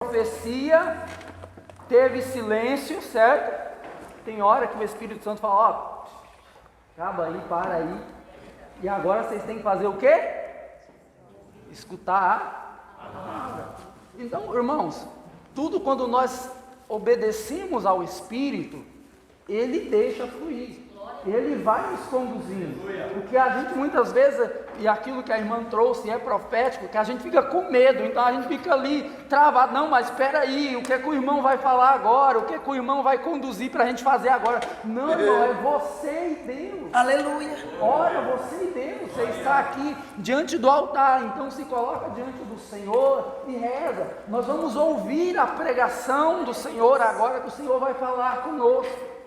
profecia, teve silêncio, certo? Tem hora que o Espírito Santo fala, ó, acaba aí, para aí. E agora vocês têm que fazer o quê? Escutar a palavra. Então, irmãos, tudo quando nós obedecemos ao Espírito, Ele deixa fluir. Ele vai nos conduzindo. Porque a gente muitas vezes, e aquilo que a irmã trouxe é profético, que a gente fica com medo, então a gente fica ali travado. Não, mas espera aí, o que é que o irmão vai falar agora? O que é que o irmão vai conduzir para a gente fazer agora? Não, irmão, é você e Deus. Aleluia. Ora, você e Deus, você está aqui diante do altar, então se coloca diante do Senhor e reza. Nós vamos ouvir a pregação do Senhor agora, que o Senhor vai falar conosco.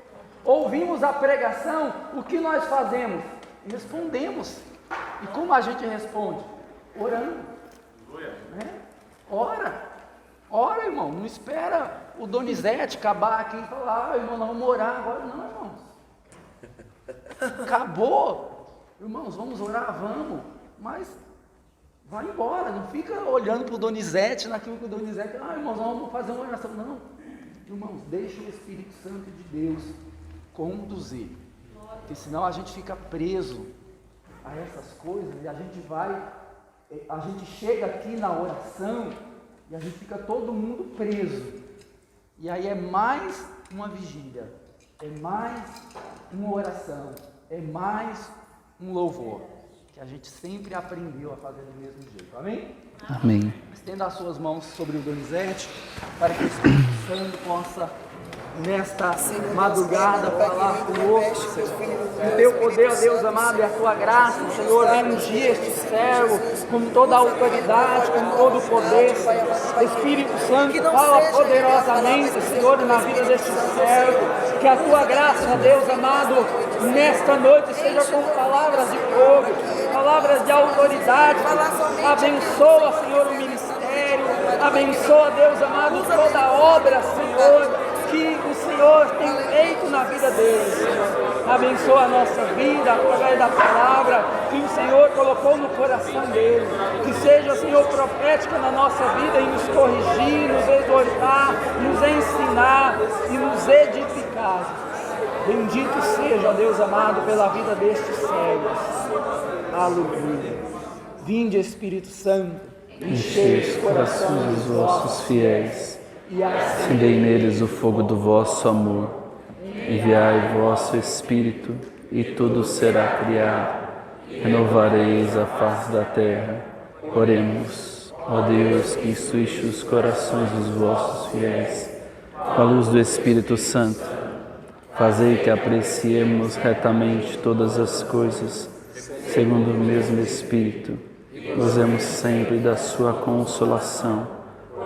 Ouvimos a pregação, o que nós fazemos? Respondemos. E como a gente responde? Orando. Né? Ora, irmão, não espera o Donizete acabar aqui e falar, irmão, nós vamos orar agora. Não, irmãos. Acabou. Irmãos, vamos orar, vamos. Mas vai embora, não fica olhando para o Donizete, naquilo que o Donizete, irmãos, vamos fazer uma oração. Não. Irmãos, deixa o Espírito Santo de Deus conduzir, porque senão a gente fica preso a essas coisas e a gente chega aqui na oração e a gente fica todo mundo preso, e aí é mais uma vigília, é mais uma oração, é mais um louvor, que a gente sempre aprendeu a fazer do mesmo jeito, amém? Amém. Estenda as suas mãos sobre o Donizete, para que o Espírito Santo possa nesta madrugada falar conosco, o teu poder, ó Deus amado, e a tua graça, Senhor, vem ungir este servo com toda a autoridade, com todo o poder. Espírito Santo, fala poderosamente, Senhor, na vida deste servo, que a tua graça, ó Deus amado, nesta noite seja com palavras de fogo, palavras de autoridade. Abençoa, Senhor, o ministério, abençoa, Deus amado, toda a obra, Senhor, que o Senhor tem feito na vida deles, Senhor. Abençoa a nossa vida através da palavra que o Senhor colocou no coração deles. Que seja, Senhor, profética na nossa vida e nos corrigir, nos exortar, nos ensinar e nos edificar. Bendito seja, ó Deus amado, pela vida destes servos. Aleluia. Vinde, Espírito Santo, enchei os corações dos vossos fiéis e acendei neles o fogo do vosso amor. Enviai vosso Espírito, e tudo será criado. Renovareis a face da terra. Oremos, ó Deus, que instruíste os corações dos vossos fiéis, com a luz do Espírito Santo. Fazei que apreciemos retamente todas as coisas, segundo o mesmo Espírito. Gozemos sempre da sua consolação.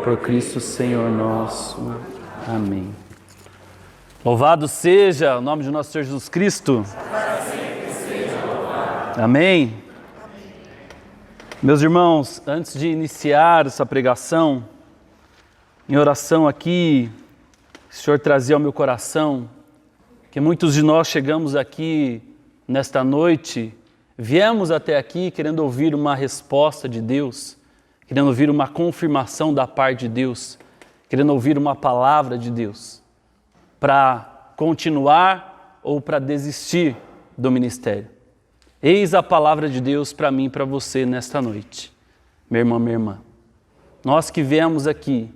Por Cristo Senhor nosso. Amém. Louvado seja o nome de nosso Senhor Jesus Cristo. Amém. Meus irmãos, antes de iniciar essa pregação, em oração aqui, o Senhor trazia ao meu coração que muitos de nós chegamos aqui nesta noite, viemos até aqui querendo ouvir uma resposta de Deus, querendo ouvir uma confirmação da parte de Deus, querendo ouvir uma palavra de Deus, para continuar ou para desistir do ministério. Eis a palavra de Deus para mim e para você nesta noite, meu irmão, minha irmã. Nós que viemos aqui,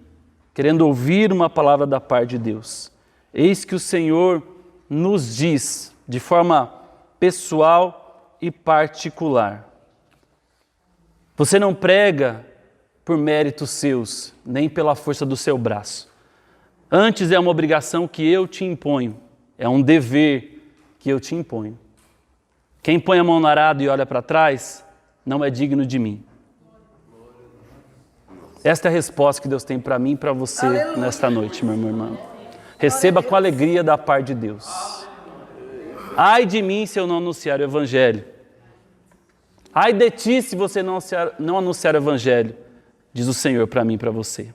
querendo ouvir uma palavra da parte de Deus, eis que o Senhor nos diz de forma pessoal e particular. Você não prega por méritos seus, nem pela força do seu braço. Antes é uma obrigação que eu te imponho, é um dever que eu te imponho. Quem põe a mão no arado e olha para trás, não é digno de mim. Esta é a resposta que Deus tem para mim e para você nesta noite, meu irmão. Receba com alegria da parte de Deus. Ai de mim se eu não anunciar o Evangelho. Ai de ti se você não anunciar o Evangelho, diz o Senhor para mim e para você.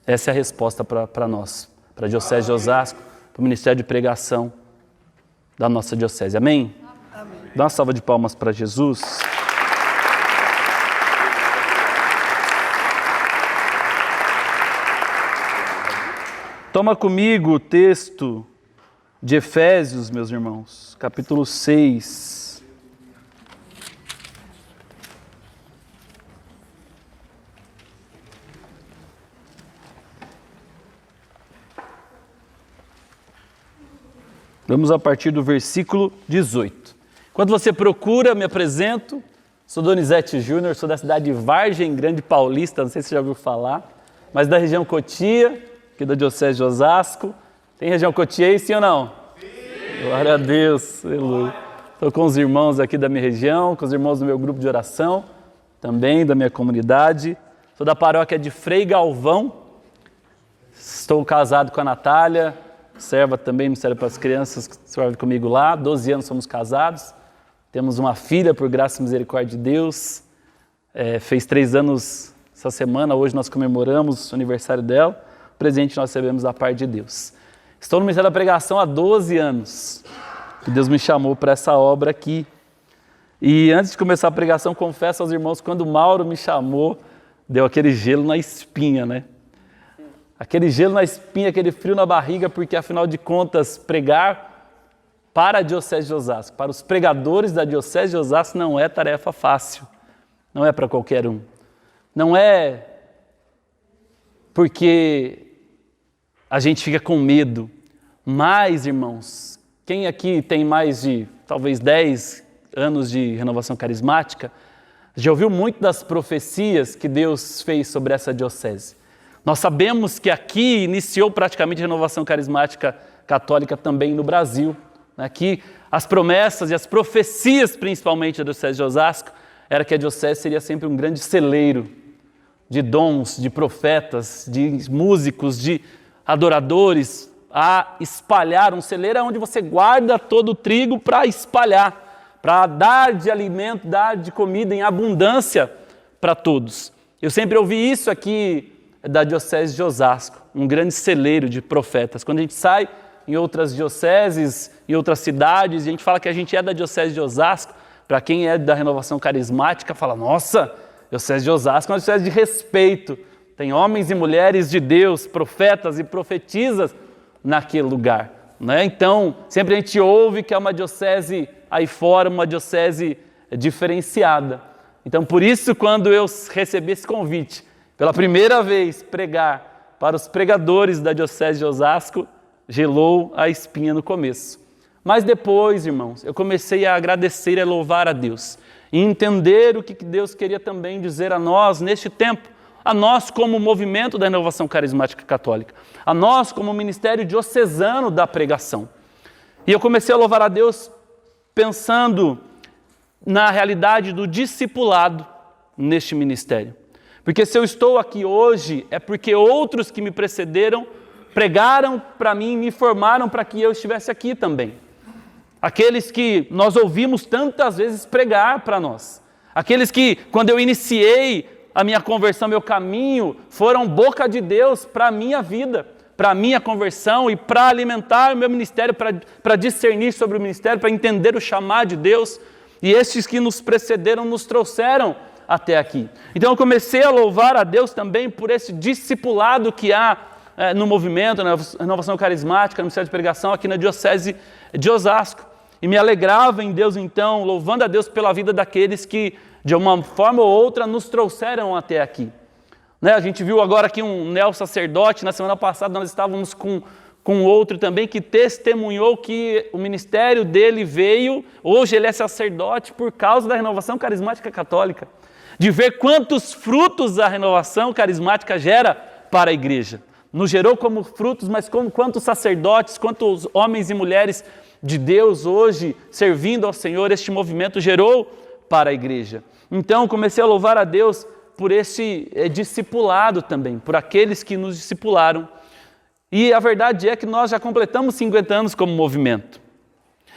Essa é a resposta para nós, para a Diocese de Osasco, para o Ministério de Pregação da nossa Diocese. Amém? Amém. Dá uma salva de palmas para Jesus. Toma comigo o texto de Efésios, meus irmãos, capítulo 6. Vamos a partir do versículo 18. Enquanto você procura, me apresento. Sou Donizete Júnior, sou da cidade de Vargem Grande Paulista, não sei se você já ouviu falar, mas da região Cotia, aqui da Diocese de Osasco. Tem região Cotia aí, sim ou não? Sim! Glória a Deus, aleluia. Estou com os irmãos aqui da minha região, com os irmãos do meu grupo de oração, também da minha comunidade. Sou da paróquia de Frei Galvão. Estou casado com a Natália, serva também, Ministério para as Crianças, que serve comigo lá. 12 anos somos casados. Temos uma filha, por graça e misericórdia de Deus. Fez 3 anos essa semana, hoje nós comemoramos o aniversário dela. O presente nós recebemos da parte de Deus. Estou no Ministério da Pregação há 12 anos, que Deus me chamou para essa obra aqui. E antes de começar a pregação, confesso aos irmãos, quando o Mauro me chamou, deu aquele gelo na espinha, né? Aquele gelo na espinha, aquele frio na barriga, porque afinal de contas, pregar para a Diocese de Osasco, para os pregadores da Diocese de Osasco não é tarefa fácil, não é para qualquer um. Não é porque a gente fica com medo, mas, irmãos, quem aqui tem mais de talvez 10 anos de renovação carismática, já ouviu muito das profecias que Deus fez sobre essa diocese. Nós sabemos que aqui iniciou praticamente a renovação carismática católica também no Brasil. Aqui as promessas e as profecias, principalmente da Diocese de Osasco, era que a diocese seria sempre um grande celeiro de dons, de profetas, de músicos, de adoradores, a espalhar. Um celeiro é onde você guarda todo o trigo para espalhar, para dar de alimento, dar de comida em abundância para todos. Eu sempre ouvi isso aqui da Diocese de Osasco, um grande celeiro de profetas. Quando a gente sai em outras dioceses, em outras cidades, e a gente fala que a gente é da Diocese de Osasco, para quem é da renovação carismática, fala, nossa, Diocese de Osasco é uma diocese de respeito, tem homens e mulheres de Deus, profetas e profetisas naquele lugar, né? Então, sempre a gente ouve que é uma diocese aí fora, uma diocese diferenciada. Então, por isso, quando eu recebi esse convite, pela primeira vez, pregar para os pregadores da Diocese de Osasco, gelou a espinha no começo. Mas depois, irmãos, eu comecei a agradecer e a louvar a Deus. E entender o que Deus queria também dizer a nós neste tempo. A nós como movimento da renovação carismática católica. A nós como ministério diocesano da pregação. E eu comecei a louvar a Deus pensando na realidade do discipulado neste ministério. Porque se eu estou aqui hoje, é porque outros que me precederam pregaram para mim, me formaram para que eu estivesse aqui também. Aqueles que nós ouvimos tantas vezes pregar para nós. Aqueles que, quando eu iniciei a minha conversão, meu caminho, foram boca de Deus para a minha vida, para a minha conversão e para alimentar o meu ministério, para discernir sobre o ministério, para entender o chamado de Deus. E estes que nos precederam nos trouxeram até aqui. Então eu comecei a louvar a Deus também por esse discipulado que há no movimento, na renovação carismática, no ministério de pregação aqui na Diocese de Osasco. E me alegrava em Deus então, louvando a Deus pela vida daqueles que, de uma forma ou outra, nos trouxeram até aqui. Né? A gente viu agora aqui um neo-sacerdote, na semana passada nós estávamos com outro também que testemunhou que o ministério dele veio, hoje ele é sacerdote por causa da renovação carismática católica. De ver quantos frutos a renovação carismática gera para a igreja. Nos gerou como frutos, mas quantos sacerdotes, quantos homens e mulheres de Deus hoje servindo ao Senhor, este movimento gerou para a igreja. Então comecei a louvar a Deus por esse discipulado também, por aqueles que nos discipularam. E a verdade é que nós já completamos 50 anos como movimento.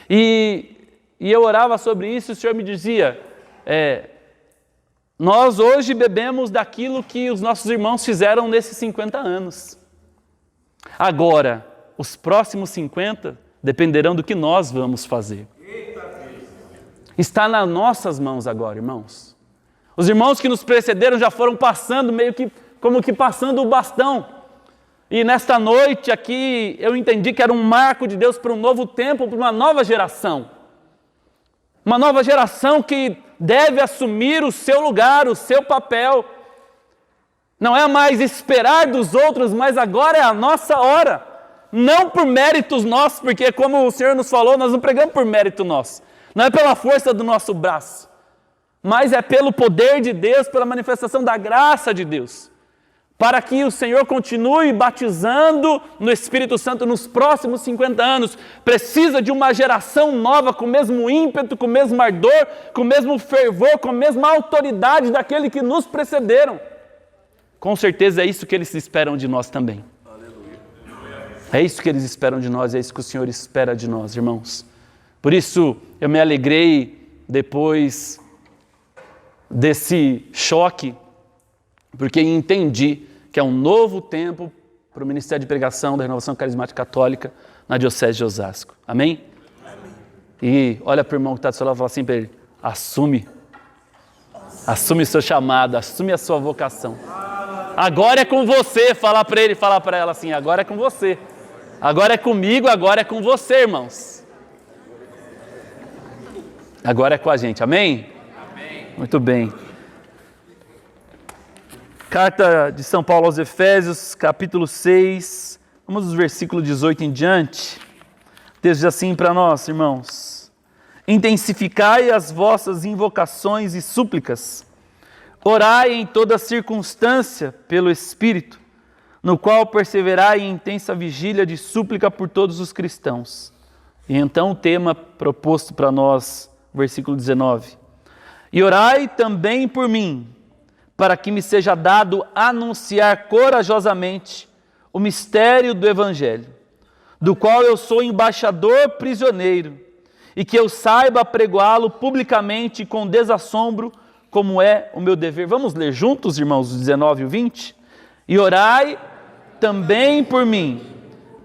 E eu orava sobre isso e o Senhor me dizia, nós hoje bebemos daquilo que os nossos irmãos fizeram nesses 50 anos. Agora, os próximos 50 dependerão do que nós vamos fazer. Está nas nossas mãos agora, irmãos. Os irmãos que nos precederam já foram passando, meio que como que passando o bastão. E nesta noite aqui, eu entendi que era um marco de Deus para um novo tempo, para uma nova geração. Uma nova geração que deve assumir o seu lugar, o seu papel. Não é mais esperar dos outros, mas agora é a nossa hora. Não por méritos nossos, porque como o Senhor nos falou, nós não pregamos por mérito nosso. Não é pela força do nosso braço, mas é pelo poder de Deus, pela manifestação da graça de Deus. Para que o Senhor continue batizando no Espírito Santo nos próximos 50 anos, precisa de uma geração nova com o mesmo ímpeto, com o mesmo ardor, com o mesmo fervor, com a mesma autoridade daquele que nos precederam. Com certeza é isso que eles esperam de nós também. É isso que eles esperam de nós, é isso que o Senhor espera de nós, irmãos. Por isso eu me alegrei depois desse choque, porque entendi que é um novo tempo para o Ministério de Pregação da Renovação Carismática Católica na Diocese de Osasco. Amém? Amém. E olha para o irmão que está do seu lado e fala assim para ele: assume o seu chamado, assume a sua vocação. Agora é com você. Fala para ele, fala para ela assim: agora é com você. Agora é comigo, agora é com você, irmãos. Agora é com a gente. Amém? Amém. Muito bem. Carta de São Paulo aos Efésios, capítulo 6, vamos dos versículos 18 em diante. O texto diz assim para nós, irmãos: intensificai as vossas invocações e súplicas, orai em toda circunstância pelo Espírito, no qual perseverai em intensa vigília de súplica por todos os cristãos. E então o tema proposto para nós, versículo 19: e orai também por mim, para que me seja dado anunciar corajosamente o mistério do Evangelho, do qual eu sou embaixador prisioneiro, e que eu saiba apregoá-lo publicamente com desassombro, como é o meu dever. Vamos ler juntos, irmãos, os 19 e o 20? E orai também por mim,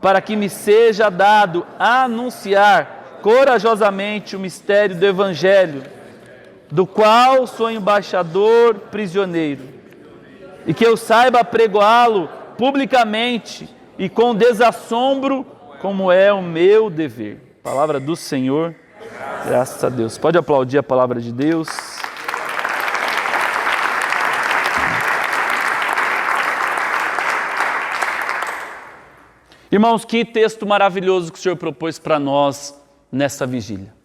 para que me seja dado anunciar corajosamente o mistério do Evangelho, do qual sou embaixador prisioneiro, e que eu saiba apregoá-lo publicamente e com desassombro, como é o meu dever. Palavra do Senhor, graças a Deus. Pode aplaudir a palavra de Deus. Irmãos, que texto maravilhoso que o Senhor propôs para nós nessa vigília.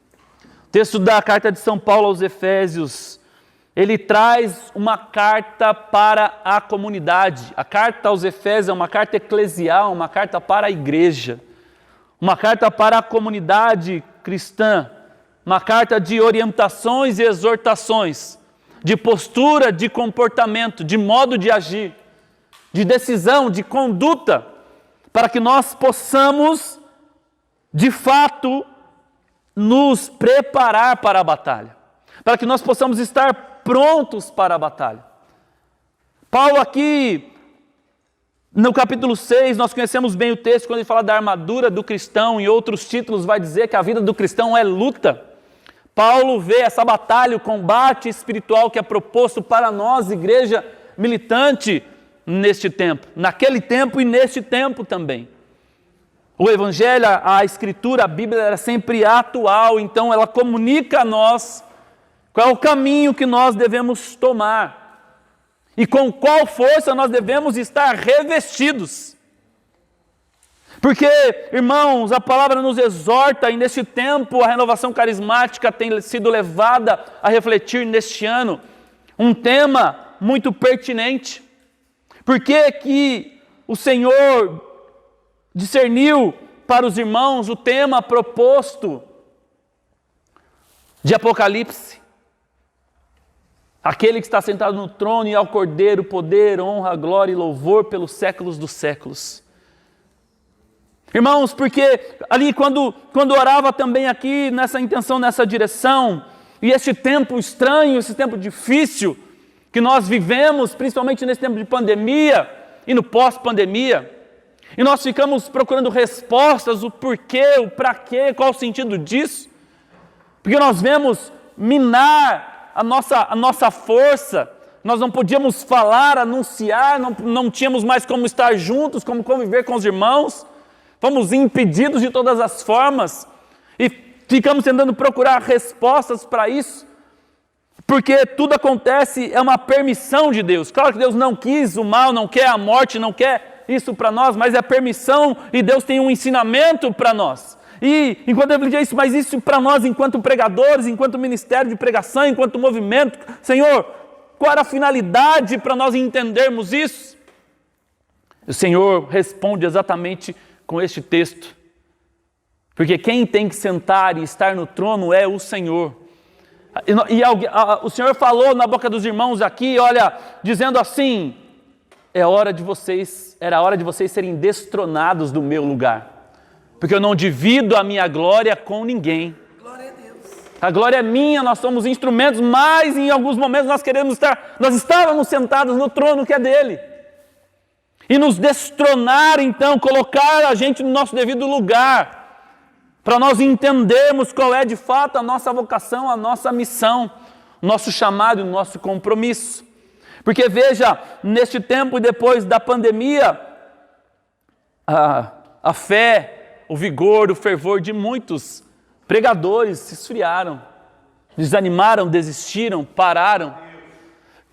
O texto da carta de São Paulo aos Efésios, ele traz uma carta para a comunidade. A carta aos Efésios é uma carta eclesial, uma carta para a igreja, uma carta para a comunidade cristã, uma carta de orientações e exortações, de postura, de comportamento, de modo de agir, de decisão, de conduta, para que nós possamos, de fato, nos preparar para a batalha, para que nós possamos estar prontos para a batalha. Paulo aqui, no capítulo 6, nós conhecemos bem o texto, quando ele fala da armadura do cristão, em outros títulos vai dizer que a vida do cristão é luta. Paulo vê essa batalha, o combate espiritual que é proposto para nós, igreja militante, neste tempo, naquele tempo e neste tempo também. O Evangelho, a Escritura, a Bíblia era sempre atual, então ela comunica a nós qual é o caminho que nós devemos tomar e com qual força nós devemos estar revestidos. Porque, irmãos, a palavra nos exorta e neste tempo a renovação carismática tem sido levada a refletir neste ano um tema muito pertinente. Por que o Senhor discerniu para os irmãos o tema proposto de Apocalipse? Aquele que está sentado no trono e ao Cordeiro, poder, honra, glória e louvor pelos séculos dos séculos. Irmãos, porque ali quando orava também aqui nessa intenção, nessa direção, e este tempo estranho, esse tempo difícil que nós vivemos, principalmente nesse tempo de pandemia e no pós-pandemia, e nós ficamos procurando respostas, o porquê, o para quê, qual o sentido disso, porque nós vemos minar a nossa força, nós não podíamos falar, anunciar, não tínhamos mais como estar juntos, como conviver com os irmãos, fomos impedidos de todas as formas e ficamos tentando procurar respostas para isso, porque tudo acontece, é uma permissão de Deus. Claro que Deus não quis o mal, não quer a morte, não quer isso para nós, mas é permissão e Deus tem um ensinamento para nós. E enquanto eu dizia isso, mas isso para nós enquanto pregadores, enquanto ministério de pregação, enquanto movimento, Senhor, qual era a finalidade para nós entendermos isso? O Senhor responde exatamente com este texto. Porque quem tem que sentar e estar no trono é o Senhor. O Senhor falou na boca dos irmãos aqui, olha, dizendo assim, era hora de vocês serem destronados do meu lugar. Porque eu não divido a minha glória com ninguém. Glória a Deus. A glória é minha, nós somos instrumentos, mas em alguns momentos nós estávamos sentados no trono que é dele. E nos destronar então, colocar a gente no nosso devido lugar, para nós entendermos qual é de fato a nossa vocação, a nossa missão, o nosso chamado e o nosso compromisso. Porque veja, neste tempo e depois da pandemia, a fé, o vigor, o fervor de muitos pregadores se esfriaram, desanimaram, desistiram, pararam.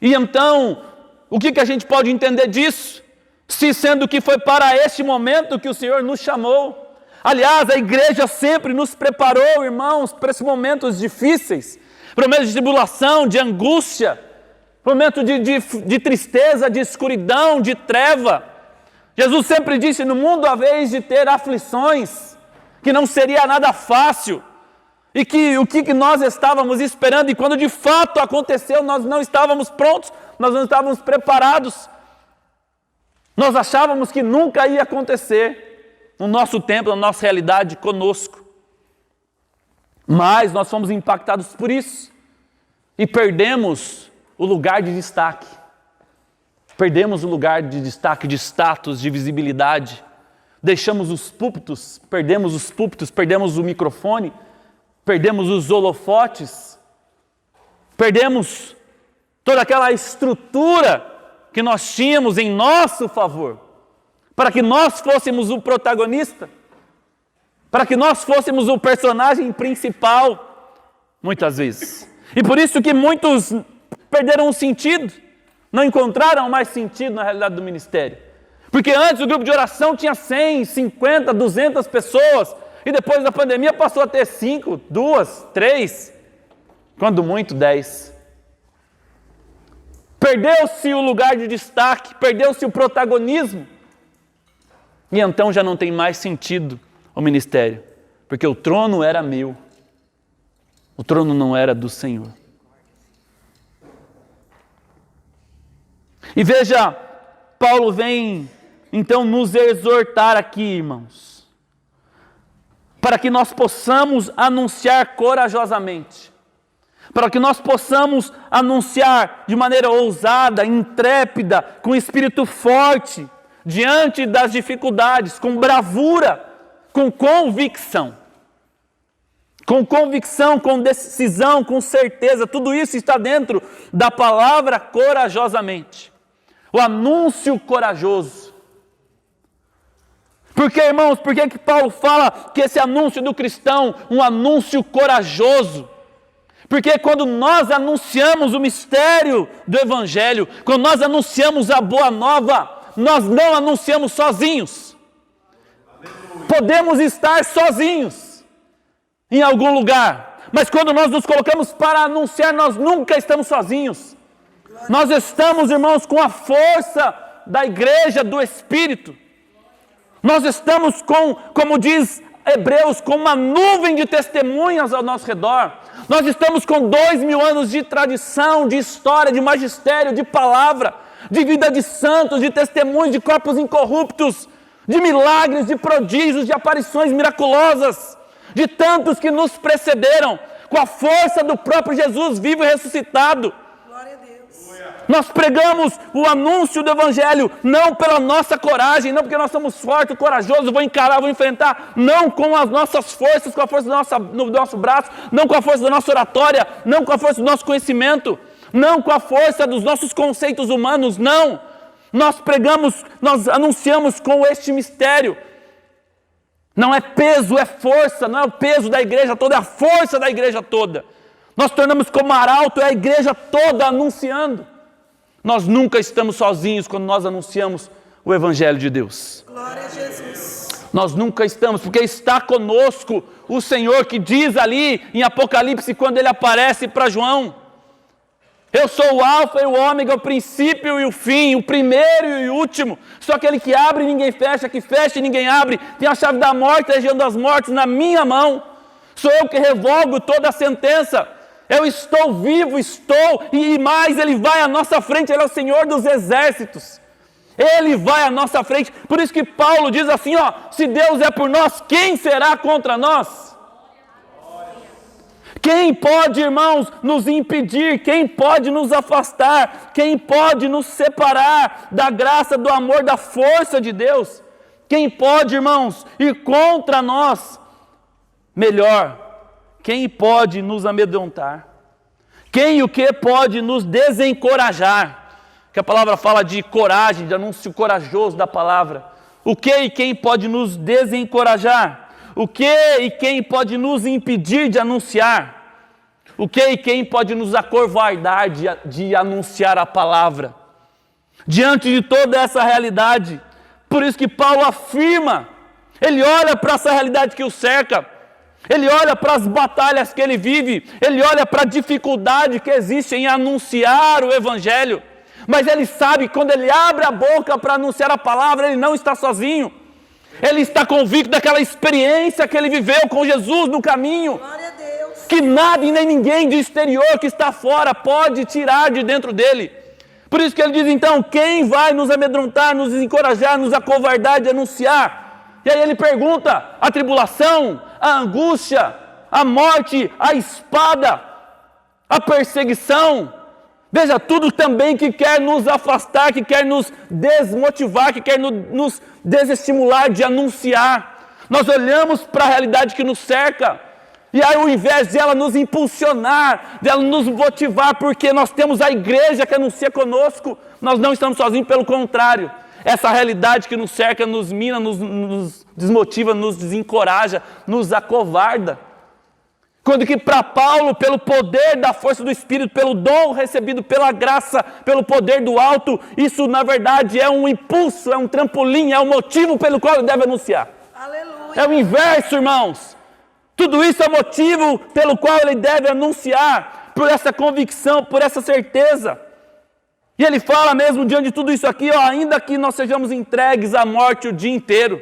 E então, o que a gente pode entender disso? Se sendo que foi para este momento que o Senhor nos chamou. Aliás, a igreja sempre nos preparou, irmãos, para esses momentos difíceis, para momentos de tribulação, de angústia, para momentos de tristeza, de escuridão, de treva. Jesus sempre disse, no mundo a vez de ter aflições, que não seria nada fácil, e que o que nós estávamos esperando, e quando de fato aconteceu, nós não estávamos prontos, nós não estávamos preparados, nós achávamos que nunca ia acontecer, no nosso tempo, na nossa realidade conosco. Mas nós fomos impactados por isso e perdemos o lugar de destaque. Perdemos o lugar de destaque, de status, de visibilidade. Deixamos os púlpitos, perdemos o microfone, perdemos os holofotes, perdemos toda aquela estrutura que nós tínhamos em nosso favor, para que nós fôssemos o protagonista, para que nós fôssemos o personagem principal, muitas vezes. E por isso que muitos perderam o sentido, não encontraram mais sentido na realidade do ministério. Porque antes o grupo de oração tinha 100, 50, 200 pessoas, e depois da pandemia passou a ter 5, 2, 3, quando muito 10. Perdeu-se o lugar de destaque, perdeu-se o protagonismo. E então já não tem mais sentido o ministério, porque o trono era meu, o trono não era do Senhor. E veja, Paulo vem então nos exortar aqui, irmãos, para que nós possamos anunciar corajosamente, para que nós possamos anunciar de maneira ousada, intrépida, com espírito forte, diante das dificuldades, com bravura, com convicção, com decisão, com certeza. Tudo isso está dentro da palavra corajosamente. O anúncio corajoso. Porque, irmãos, por que Paulo fala que esse anúncio do cristão, um anúncio corajoso? Porque quando nós anunciamos o mistério do Evangelho, quando nós anunciamos a boa nova, nós não anunciamos sozinhos. Podemos estar sozinhos em algum lugar, mas quando nós nos colocamos para anunciar, nós nunca estamos sozinhos. Nós estamos, irmãos, com a força da igreja, do Espírito. Nós estamos como diz Hebreus, com uma nuvem de testemunhas ao nosso redor. Nós estamos com 2000 anos de tradição, de história, de magistério, de palavra, de vida de santos, de testemunhos, de corpos incorruptos, de milagres, de prodígios, de aparições miraculosas, de tantos que nos precederam, com a força do próprio Jesus vivo e ressuscitado. Glória a Deus. Nós pregamos o anúncio do Evangelho, não pela nossa coragem, não porque nós somos fortes, corajosos, vou encarar, vou enfrentar, não com as nossas forças, com a força do nosso braço, não com a força da nossa oratória, não com a força do nosso conhecimento, não com a força dos nossos conceitos humanos, não. Nós pregamos, nós anunciamos com este mistério. Não é peso, é força, não é o peso da igreja toda, é a força da igreja toda. Nós tornamos como arauto, é a igreja toda anunciando. Nós nunca estamos sozinhos quando nós anunciamos o Evangelho de Deus. Glória a Jesus. Nós nunca estamos, porque está conosco o Senhor que diz ali em Apocalipse, quando ele aparece para João: eu sou o alfa e o ômega, o princípio e o fim, o primeiro e o último. Sou aquele que abre e ninguém fecha, que fecha e ninguém abre. Tem a chave da morte, a região das mortes na minha mão. Sou eu que revogo toda a sentença. Eu estou vivo, e mais, Ele vai à nossa frente. Ele é o Senhor dos exércitos. Ele vai à nossa frente. Por isso que Paulo diz assim, ó: se Deus é por nós, quem será contra nós? Quem pode, irmãos, nos impedir? Quem pode nos afastar? Quem pode nos separar da graça, do amor, da força de Deus? Quem pode, irmãos, ir contra nós? Melhor, quem pode nos amedrontar? Quem e o que pode nos desencorajar? Que a palavra fala de coragem, de anúncio corajoso da palavra. O que e quem pode nos desencorajar? O que e quem pode nos impedir de anunciar? O que e quem pode nos acovardar de anunciar a palavra? Diante de toda essa realidade, por isso que Paulo afirma, ele olha para essa realidade que o cerca, ele olha para as batalhas que ele vive, ele olha para a dificuldade que existe em anunciar o Evangelho, mas ele sabe que quando ele abre a boca para anunciar a palavra, ele não está sozinho. Ele está convicto daquela experiência que ele viveu com Jesus no caminho. Glória a Deus. Que nada e nem ninguém de exterior que está fora pode tirar de dentro dele. Por isso que ele diz então, quem vai nos amedrontar, nos desencorajar, nos acovardar de anunciar? E aí ele pergunta, a tribulação, a angústia, a morte, a espada, a perseguição. Veja, tudo também que quer nos afastar, que quer nos desmotivar, que quer nos desestimular de anunciar. Nós olhamos para a realidade que nos cerca, e aí ao invés de ela nos impulsionar, de ela nos motivar, porque nós temos a igreja que anuncia conosco, nós não estamos sozinhos, pelo contrário. Essa realidade que nos cerca, nos mina, nos desmotiva, nos desencoraja, nos acovarda. Quando que para Paulo, pelo poder da força do Espírito, pelo dom recebido, pela graça, pelo poder do alto, isso na verdade é um impulso, é um trampolim, é o motivo pelo qual ele deve anunciar. Aleluia. É o inverso, irmãos. Tudo isso é motivo pelo qual ele deve anunciar, por essa convicção, por essa certeza. E ele fala mesmo diante de tudo isso aqui, ó, ainda que nós sejamos entregues à morte o dia inteiro,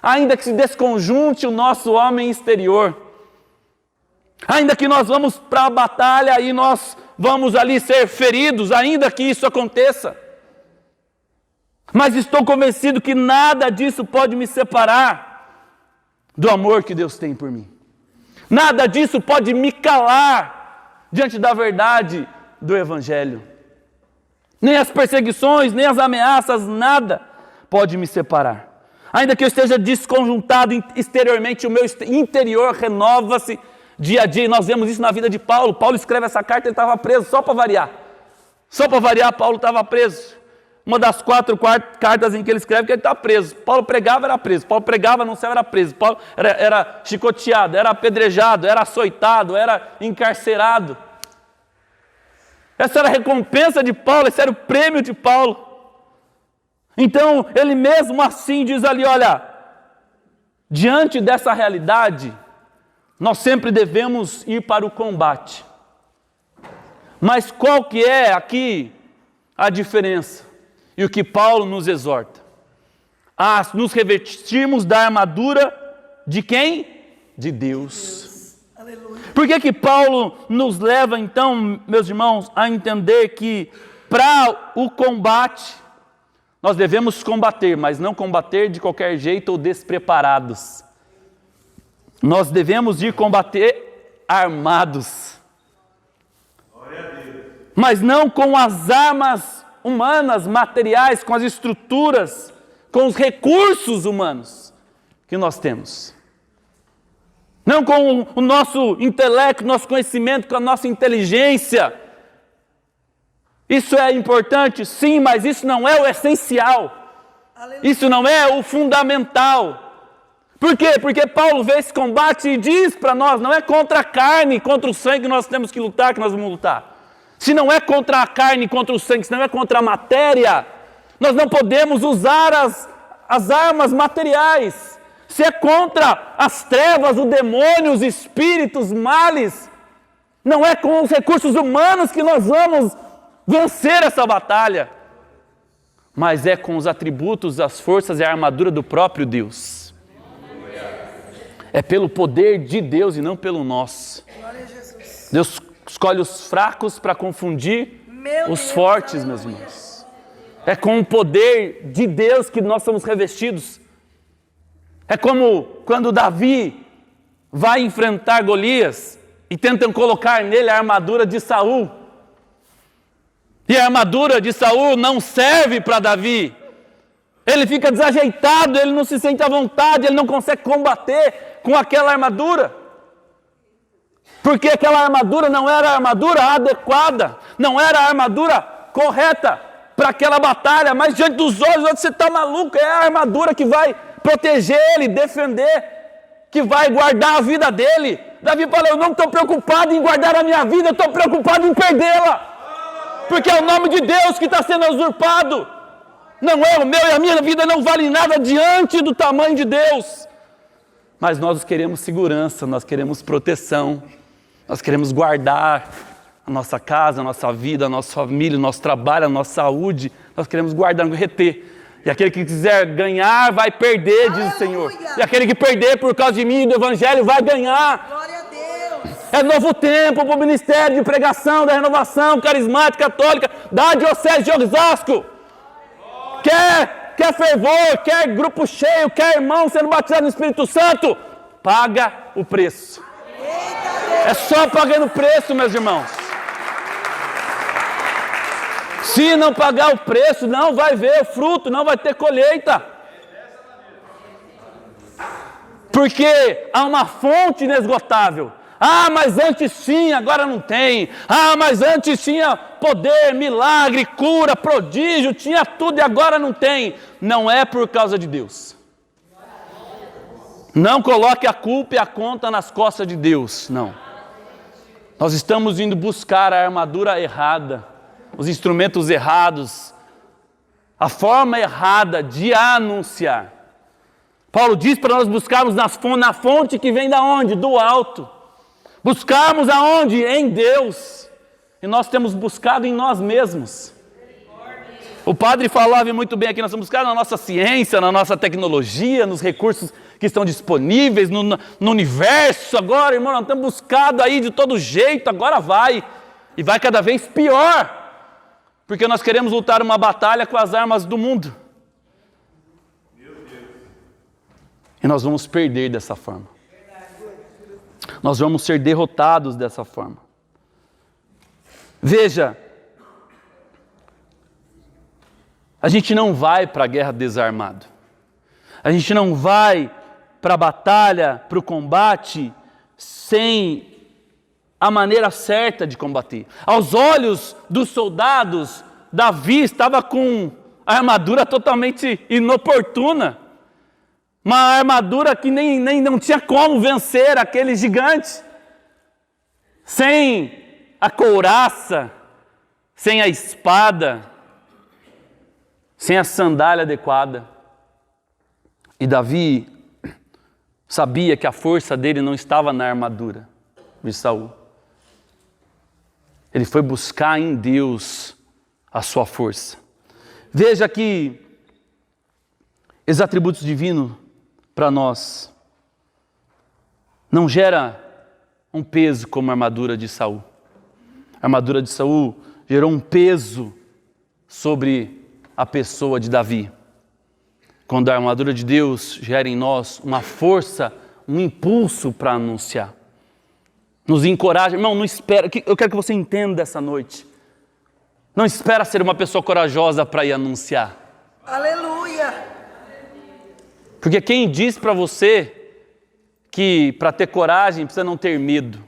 ainda que se desconjunte o nosso homem exterior, ainda que nós vamos para a batalha e nós vamos ali ser feridos, ainda que isso aconteça, mas estou convencido que nada disso pode me separar do amor que Deus tem por mim. Nada disso pode me calar diante da verdade do Evangelho. Nem as perseguições, nem as ameaças, nada pode me separar. Ainda que eu esteja desconjuntado exteriormente, o meu interior renova-se dia a dia, e nós vemos isso na vida de Paulo. Paulo escreve essa carta, ele estava preso, só para variar. Só para variar, Paulo estava preso. Uma das 4 cartas em que ele escreve que ele está preso. Paulo pregava, era preso. Paulo pregava no céu, era preso. Paulo era chicoteado, era apedrejado, era açoitado, era encarcerado. Essa era a recompensa de Paulo, esse era o prêmio de Paulo. Então, ele mesmo assim diz ali, olha, diante dessa realidade, nós sempre devemos ir para o combate. Mas qual que é aqui a diferença? E o que Paulo nos exorta? A nos revestirmos da armadura de quem? De Deus. Aleluia. Por que Paulo nos leva então, meus irmãos, a entender que para o combate, nós devemos combater, mas não combater de qualquer jeito ou despreparados. Nós devemos ir combater armados. Mas não com as armas humanas, materiais, com as estruturas, com os recursos humanos que nós temos. Não com o nosso intelecto, nosso conhecimento, com a nossa inteligência, Isso é importante, sim, mas isso não é o essencial. Isso não é o fundamental. Por quê? Porque Paulo vê esse combate e diz para nós, não é contra a carne, contra o sangue que nós temos que lutar, que nós vamos lutar. Se não é contra a carne, contra o sangue, se não é contra a matéria, nós não podemos usar as armas materiais. Se é contra as trevas, o demônio, os espíritos, males, não é com os recursos humanos que nós vamos vencer essa batalha, mas é com os atributos, as forças e a armadura do próprio Deus. É pelo poder de Deus e não pelo nosso. Deus escolhe os fracos para confundir os fortes, meus irmãos. É com o poder de Deus que nós somos revestidos. É como quando Davi vai enfrentar Golias e tentam colocar nele a armadura de Saul. E a armadura de Saul não serve para Davi. Ele fica desajeitado, ele não se sente à vontade, ele não consegue combater com aquela armadura. Porque aquela armadura não era a armadura adequada, não era a armadura correta para aquela batalha, mas diante dos olhos, você está maluco, é a armadura que vai proteger ele, defender, que vai guardar a vida dele. Davi fala, eu não estou preocupado em guardar a minha vida, eu estou preocupado em perdê-la. Porque é o nome de Deus que está sendo usurpado. Não é o meu e a minha vida não vale nada diante do tamanho de Deus. Mas nós queremos segurança, nós queremos proteção, nós queremos guardar a nossa casa, a nossa vida, a nossa família, o nosso trabalho, a nossa saúde. Nós queremos guardar, reter. E aquele que quiser ganhar vai perder, diz o Senhor. E aquele que perder por causa de mim e do Evangelho vai ganhar. Glória a Deus. É novo tempo para o ministério de pregação, da renovação carismática católica, da Diocese de Osasco. Quer fervor, quer grupo cheio, quer irmão sendo batizado no Espírito Santo, paga o preço. É só pagando o preço, meus irmãos. Se não pagar o preço, não vai ver o fruto, não vai ter colheita. Porque há uma fonte inesgotável. Ah, mas antes tinha, agora não tem. Ah, mas antes tinha poder, milagre, cura, prodígio, tinha tudo e agora não tem. Não é por causa de Deus. Não coloque a culpa e a conta nas costas de Deus, não. Nós estamos indo buscar a armadura errada, os instrumentos errados, a forma errada de anunciar. Paulo diz para nós buscarmos na fonte que vem da onde? Do alto. Buscarmos aonde? Em Deus. E nós temos buscado em nós mesmos. O padre falava muito bem aqui, nós temos buscado na nossa ciência, na nossa tecnologia, nos recursos que estão disponíveis, no universo. Agora, irmão, nós temos buscado aí de todo jeito, agora vai. E vai cada vez pior. Porque nós queremos lutar uma batalha com as armas do mundo. E nós vamos perder dessa forma. Nós vamos ser derrotados dessa forma. Veja, a gente não vai para a guerra desarmado. A gente não vai para a batalha, para o combate, sem a maneira certa de combater. Aos olhos dos soldados, Davi estava com a armadura totalmente inoportuna. Uma armadura que nem não tinha como vencer aquele gigante. Sem a couraça, sem a espada, sem a sandália adequada. E Davi sabia que a força dele não estava na armadura de Saul. Ele foi buscar em Deus a sua força. Veja que esses atributos divinos para nós não gera um peso como a armadura de Saul. A armadura de Saul gerou um peso sobre a pessoa de Davi. Quando a armadura de Deus gera em nós uma força, um impulso para anunciar. Nos encoraja. Irmão, não espera. Eu quero que você entenda essa noite. Não espera ser uma pessoa corajosa para ir anunciar. Aleluia. Porque quem diz para você que para ter coragem precisa não ter medo?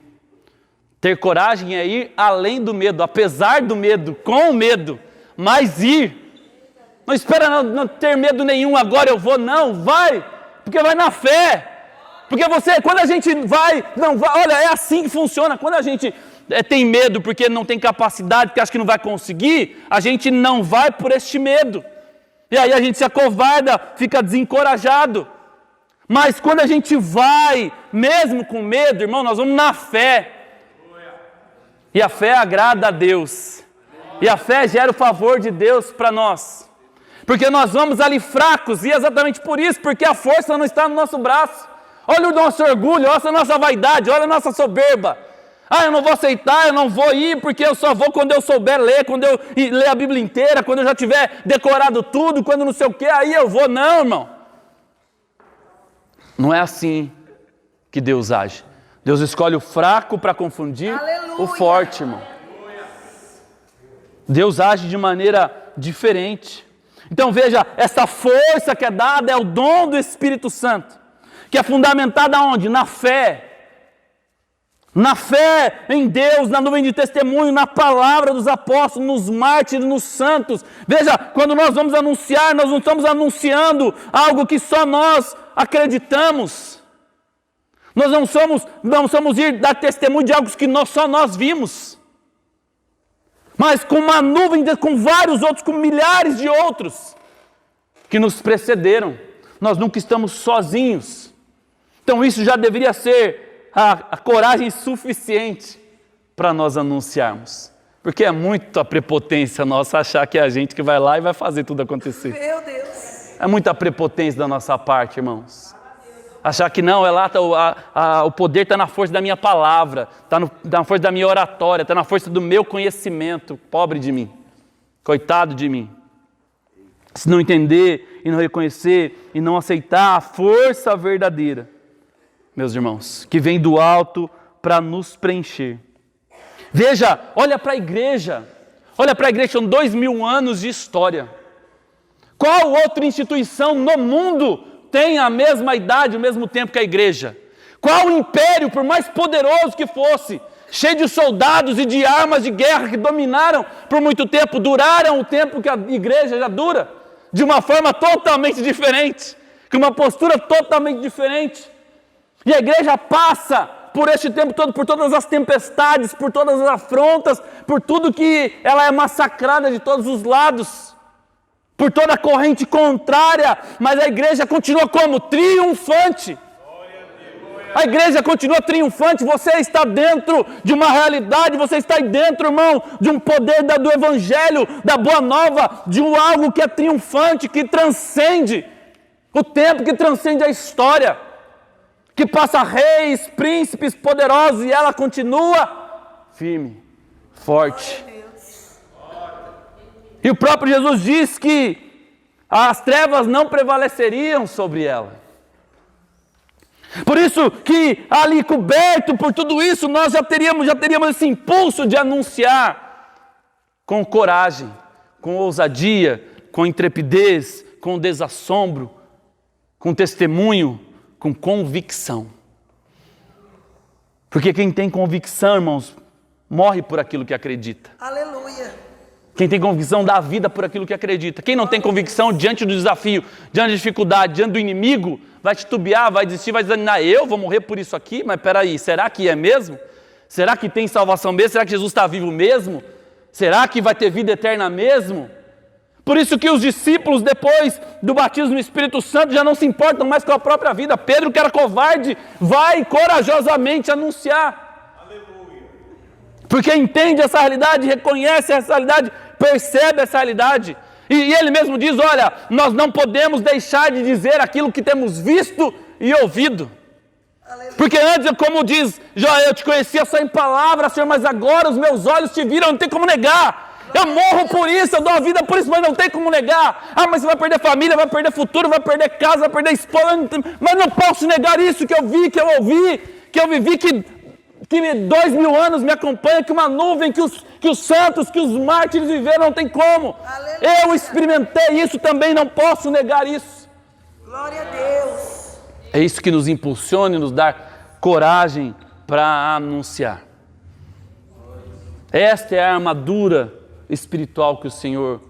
Ter coragem é ir além do medo, apesar do medo, com o medo, mas ir. Não espera não ter medo nenhum, agora eu vou, não, vai, porque vai na fé. Porque quando a gente não vai, olha, é assim que funciona. Quando a gente tem medo porque não tem capacidade, porque acha que não vai conseguir, a gente não vai por este medo. E aí a gente se acovarda, fica desencorajado. Mas quando a gente vai, mesmo com medo, irmão, nós vamos na fé. E a fé agrada a Deus. E a fé gera o favor de Deus para nós. Porque nós vamos ali fracos, e é exatamente por isso, porque a força não está no nosso braço. Olha o nosso orgulho, olha a nossa vaidade, olha a nossa soberba. Eu não vou aceitar, eu não vou ir, porque eu só vou quando eu souber ler, quando eu ler a Bíblia inteira, quando eu já tiver decorado tudo, quando não sei o que, aí eu vou. Não, irmão. Não é assim que Deus age. Deus escolhe o fraco para confundir o forte, irmão. Deus age de maneira diferente. Então veja, essa força que é dada é o dom do Espírito Santo, que é fundamentada onde? Na fé. Na fé em Deus, na nuvem de testemunho, na palavra dos apóstolos, nos mártires, nos santos. Veja, quando nós vamos anunciar, nós não estamos anunciando algo que só nós acreditamos. Nós não somos ir dar testemunho de algo que só nós vimos. Mas com uma nuvem, com vários outros, com milhares de outros que nos precederam. Nós nunca estamos sozinhos. Então isso já deveria ser a coragem suficiente para nós anunciarmos. Porque é muita prepotência nossa achar que é a gente que vai lá e vai fazer tudo acontecer. Meu Deus. É muita prepotência da nossa parte, irmãos. Achar que não, o poder está na força da minha palavra, está na força da minha oratória, está na força do meu conhecimento. Pobre de mim, coitado de mim. Se não entender e não reconhecer e não aceitar a força verdadeira, meus irmãos, que vem do alto para nos preencher. Veja, olha para a igreja, são 2000 anos de história. Qual outra instituição no mundo tem a mesma idade, o mesmo tempo que a igreja? Qual império, por mais poderoso que fosse, cheio de soldados e de armas de guerra que dominaram por muito tempo, duraram o tempo que a igreja já dura, de uma forma totalmente diferente, com uma postura totalmente diferente. E a igreja passa por este tempo todo, por todas as tempestades, por todas as afrontas, por tudo que ela é massacrada de todos os lados, por toda a corrente contrária, mas a igreja continua como? Triunfante. A igreja continua triunfante. Você está dentro de uma realidade, você está aí dentro, irmão, de um poder do evangelho, da boa nova, de algo que é triunfante, que transcende o tempo, que transcende a história, que passa reis, príncipes poderosos, e ela continua firme, forte. E o próprio Jesus diz que as trevas não prevaleceriam sobre ela. Por isso que ali coberto por tudo isso, nós já teríamos esse impulso de anunciar com coragem, com ousadia, com intrepidez, com desassombro, com testemunho, com convicção. Porque quem tem convicção, irmãos, morre por aquilo que acredita. Aleluia. Quem tem convicção dá a vida por aquilo que acredita. Quem não tem convicção diante do desafio, diante da dificuldade, diante do inimigo, vai titubear, vai desistir, vai desanimar. Eu vou morrer por isso aqui? Mas peraí, será que é mesmo? Será que tem salvação mesmo? Será que Jesus está vivo mesmo? Será que vai ter vida eterna mesmo? Por isso que os discípulos, depois do batismo no Espírito Santo, já não se importam mais com a própria vida. Pedro, que era covarde, vai corajosamente anunciar. Aleluia. Porque entende essa realidade, reconhece essa realidade, percebe essa realidade. E ele mesmo diz, olha, nós não podemos deixar de dizer aquilo que temos visto e ouvido. Aleluia. Porque antes, como diz Joel, eu te conhecia só em palavras, Senhor, mas agora os meus olhos te viram, não tem como negar. Eu morro por isso, eu dou a vida por isso, mas não tem como negar. Mas você vai perder família, vai perder futuro, vai perder casa, vai perder esposa, mas não posso negar isso que eu vi, que eu ouvi, que eu vivi, que 2000 anos me acompanha, que uma nuvem, que os santos, que os mártires viveram, não tem como. Aleluia. Eu experimentei isso também, não posso negar isso. Glória a Deus. É isso que nos impulsiona e nos dá coragem para anunciar. Esta é a armadura espiritual que o Senhor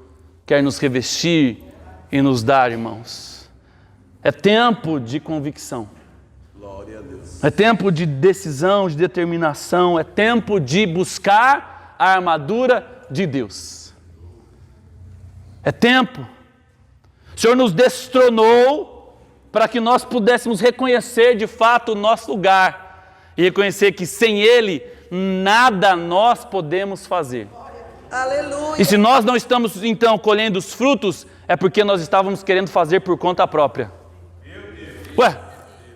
quer nos revestir e nos dar, irmãos. É tempo de convicção. Glória a Deus. É tempo de decisão, de determinação. É tempo de buscar a armadura de Deus. É tempo. O Senhor nos destronou para que nós pudéssemos reconhecer de fato o nosso lugar e reconhecer que sem Ele nada nós podemos fazer. Aleluia. E se nós não estamos então colhendo os frutos, é porque nós estávamos querendo fazer por conta própria. Ué,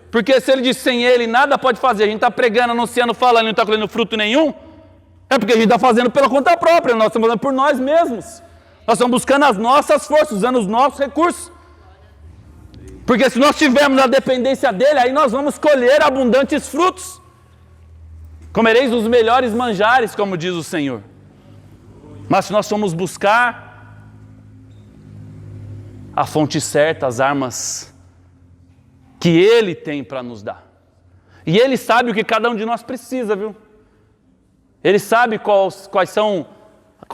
porque se Ele diz sem Ele nada pode fazer, a gente está pregando, anunciando, falando e não está colhendo fruto nenhum, é porque a gente está fazendo pela conta própria, nós estamos fazendo por nós mesmos. Nós estamos buscando as nossas forças, usando os nossos recursos. Porque se nós tivermos a dependência dEle, aí nós vamos colher abundantes frutos. Comereis os melhores manjares, como diz o Senhor. Mas se nós formos buscar a fonte certa, as armas que Ele tem para nos dar. E Ele sabe o que cada um de nós precisa, viu? Ele sabe qual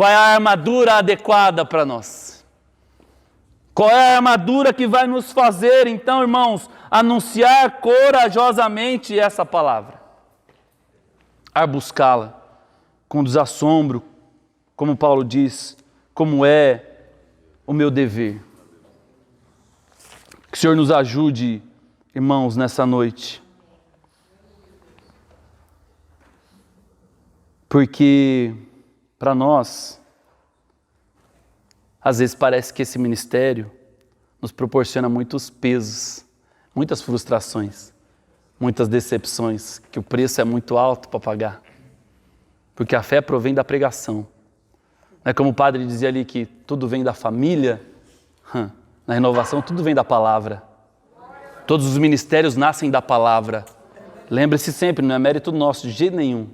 é a armadura adequada para nós. Qual é a armadura que vai nos fazer, então, irmãos, anunciar corajosamente essa palavra. A buscá-la com desassombro, como Paulo diz, como é o meu dever. Que o Senhor nos ajude, irmãos, nessa noite. Porque, para nós, às vezes parece que esse ministério nos proporciona muitos pesos, muitas frustrações, muitas decepções, que o preço é muito alto para pagar. Porque a fé provém da pregação. Não é como o padre dizia ali que tudo vem da família? Na renovação tudo vem da palavra. Todos os ministérios nascem da palavra. Lembre-se sempre, não é mérito nosso de jeito nenhum.